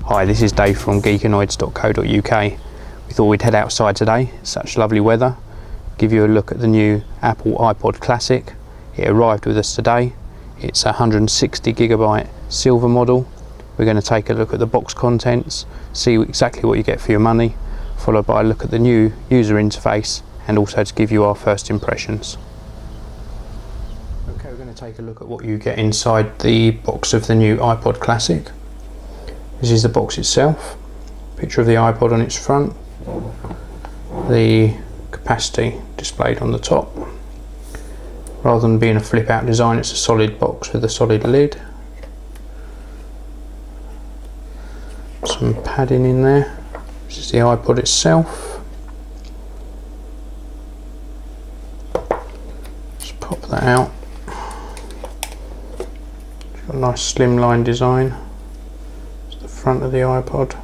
Hi, this is Dave from Geekanoids.co.uk. We thought we'd head outside today, such lovely weather, give you a look at the new Apple iPod Classic. It arrived with us today. It's a 160GB silver model. We're going to take a look at the box contents, see exactly what you get for your money, followed by a look at the new user interface and also to give you our first impressions. Okay, we're going to take a look at what you get inside the box of the new iPod Classic. This is the box itself, picture of the iPod on its front, the capacity displayed on the top. Rather than being a flip out design, it's a solid box with a solid lid. Some padding in there. This is the iPod itself. Just pop that out. It's got a nice slimline design. Front of the iPod,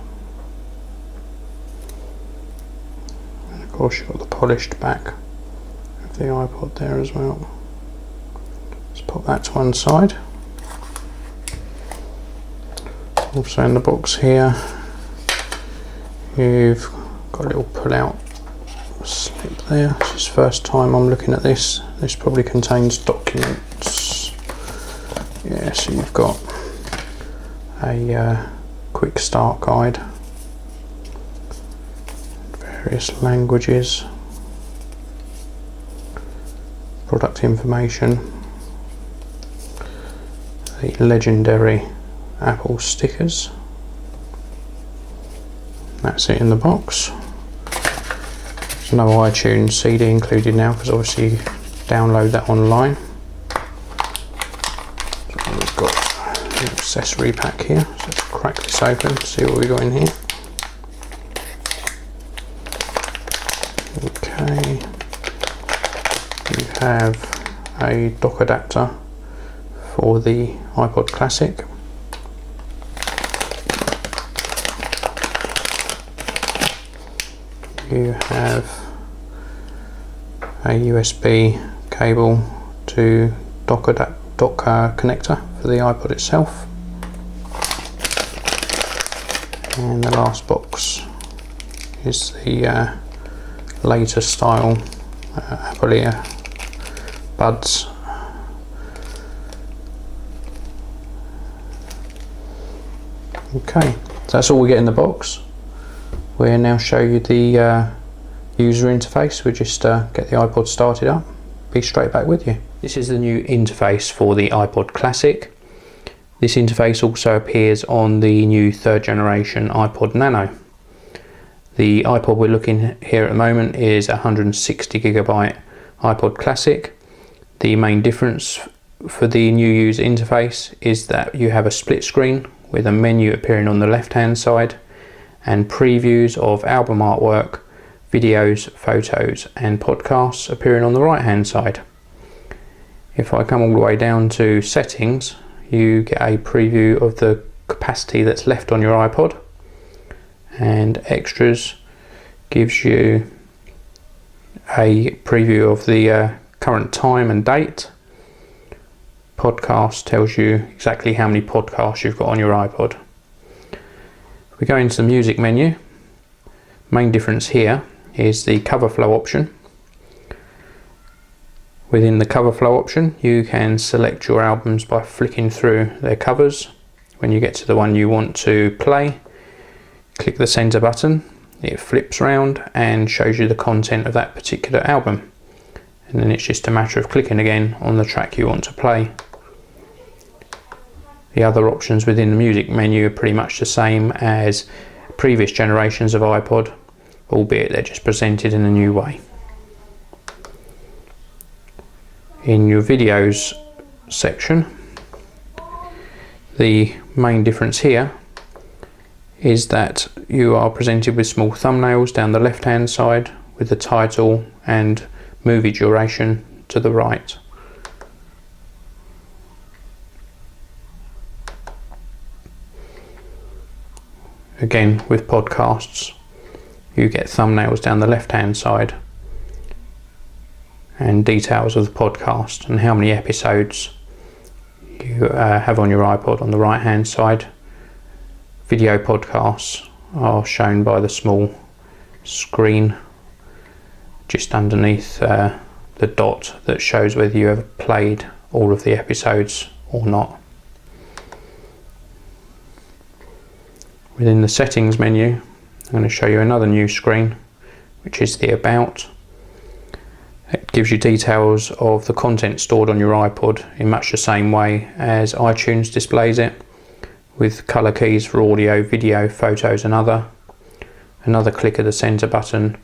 and of course you've got the polished back of the iPod there as well. Let's pop that to one side. Also in the box here you've got a little pull out slip there. This is the first time I'm looking at this. This probably contains documents. Yeah, so you've got a quick start guide, various languages, product information, the legendary Apple stickers. That's it in the box. There's no iTunes CD included now because obviously you download that online. So we've got an accessory pack here. So let's crack this open, see what we got in here. Okay, you have a dock adapter for the iPod Classic. You have a USB cable to dock connector for the iPod itself. And the last box is the later style Apple Ear buds. Okay, so that's all we get in the box. We'll now show you the user interface. We'll just get the iPod started up, be straight back with you. This is the new interface for the iPod Classic. This interface also appears on the new third generation iPod Nano. The iPod we're looking at here at the moment is a 160GB iPod Classic. The main difference for the new user interface is that you have a split screen with a menu appearing on the left hand side and previews of album artwork, videos, photos and podcasts appearing on the right hand side. If I come all the way down to settings, you get a preview of the capacity that's left on your iPod, and extras gives you a preview of the current time and date. Podcast tells you exactly how many podcasts you've got on your iPod. If we go into the music menu, main difference here is the cover flow option. Within the cover flow option, you can select your albums by flicking through their covers. When you get to the one you want to play, click the center button, it flips around and shows you the content of that particular album. And then it's just a matter of clicking again on the track you want to play. The other options within the music menu are pretty much the same as previous generations of iPod, albeit they're just presented in a new way. In your videos section, the main difference here is that you are presented with small thumbnails down the left hand side with the title and movie duration to the right. Again, with podcasts, you get thumbnails down the left hand side and details of the podcast and how many episodes you have on your iPod on the right hand side. video podcasts are shown by the small screen just underneath the dot that shows whether you have played all of the episodes or not. Within the settings menu, I'm going to show you another new screen, which is the About. It gives you details of the content stored on your iPod in much the same way as iTunes displays it, with colour keys for audio, video, photos and other. Another click of the centre button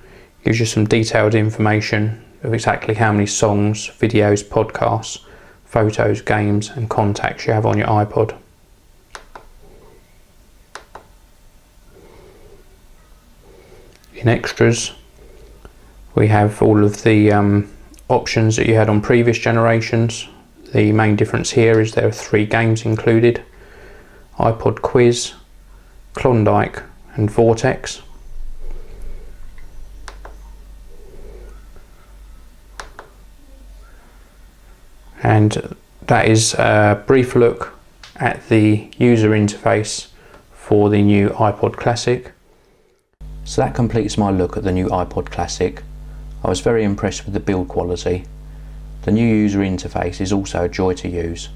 gives you some detailed information of exactly how many songs, videos, podcasts, photos, games and contacts you have on your iPod. In extras, we have all of the options that you had on previous generations. The main difference here is there are 3 games included: iPod Quiz, Klondike and Vortex. And that is a brief look at the user interface for the new iPod Classic. So that completes my look at the new iPod Classic. I was very impressed with the build quality. The new user interface is also a joy to use.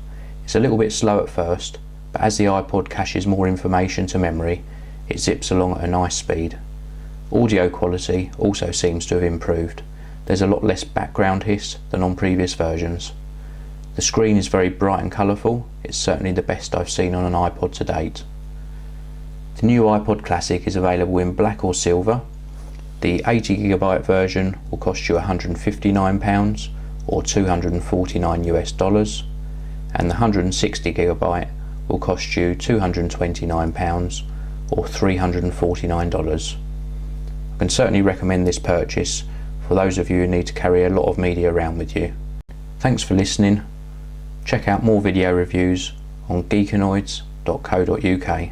It's a little bit slow at first, but as the iPod caches more information to memory, it zips along at a nice speed. Audio quality also seems to have improved. There's a lot less background hiss than on previous versions. The screen is very bright and colourful. It's certainly the best I've seen on an iPod to date. The new iPod Classic is available in black or silver. The 80GB version will cost you £159 or $249 US, and the 160GB will cost you £229 or $349. I can certainly recommend this purchase for those of you who need to carry a lot of media around with you. Thanks for listening. Check out more video reviews on geekanoids.co.uk.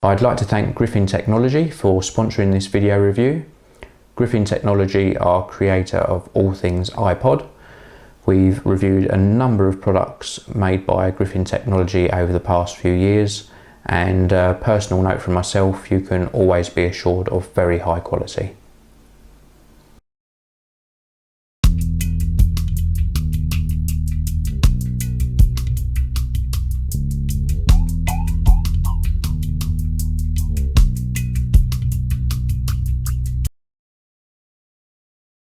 I'd like to thank Griffin Technology for sponsoring this video review. Griffin Technology are creator of all things iPod. We've reviewed a number of products made by Griffin Technology over the past few years, and a personal note from myself, you can always be assured of very high quality.